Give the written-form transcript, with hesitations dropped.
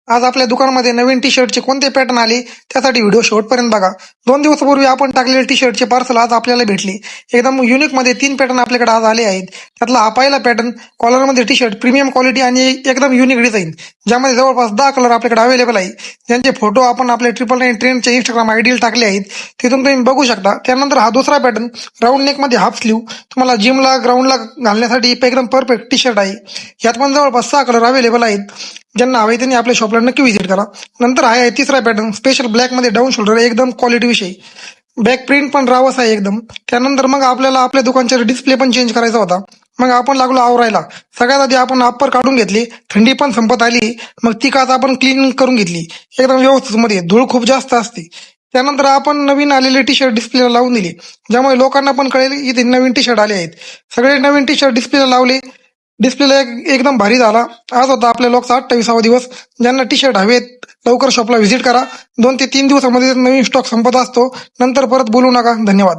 आज आपल्या दुकानामध्ये नवीन टी शर्टचे कोणते पॅटर्न आले त्यासाठी व्हिडिओ शेवटपर्यंत बघा. 2 दिवसापूर्वी आपण टाकलेले टी शर्टचे पार्सल आज आपल्याला भेटले. एकदम युनिक मध्ये 3 पॅटर्न आपल्याकडे आज आले आहेत. त्यातला हा पहिला पॅटर्न कॉलरमध्ये टी शर्ट, प्रीमियम क्वालिटी आणि एकदम युनिक डिझाईन, ज्यामध्ये जवळपास 10 कलर आपल्याकडे अवेलेबल आहे. ज्यांचे फोटो आपण आपल्या 999 ट्रेंडच्या इंस्टाग्राम आयडीला टाकले आहेत, तिथून तुम्ही बघू शकता. त्यानंतर हा दुसरा पॅटर्न राऊंड नेक मध्ये हाफ स्लीव, तुम्हाला जिमला ग्राउंडला घालण्यासाठी एकदम परफेक्ट टी शर्ट आहे. यात पण जवळपास 6 कलर अवेलेबल आहेत. ज्यांना हवे त्यांनी आपल्या शॉपला नक्की व्हिजिट करा. नंतर आहे तिसरा पॅटर्न स्पेशल ब्लॅक मध्ये डाऊन शोल्डर, एकदम क्वालिटी विषयी. बॅक प्रिंट पण रावस आहे एकदम. त्यानंतर मग आपल्याला आपल्या दुकानचा डिस्प्ले पण चेंज करायचा होता. मग आपण लागलो आवरायला. सगळ्यात आधी आपण अप्पर काढून घेतली, थंडी पण संपत आली. मग ती काच आपण क्लीन करून घेतली एकदम व्यवस्थित मध्ये, धूळ खूप जास्त असते. त्यानंतर आपण नवीन आलेले टी शर्ट डिस्प्लेला लावून दिली, ज्यामुळे लोकांना पण कळेल इथे नवीन टी शर्ट आले आहेत. सगळे नवीन टी शर्ट डिस्प्लेला लावले. डिस्प्लेला एकदम भारी झाला. आज होता आपल्या लोकचा 28वा दिवस. ज्यांना टी शर्ट हवेत लवकर शॉपला व्हिजिट करा. 2 ते 3 दिवसामध्ये नवीन स्टॉक संपत असतो. नंतर परत बोलू नका. धन्यवाद.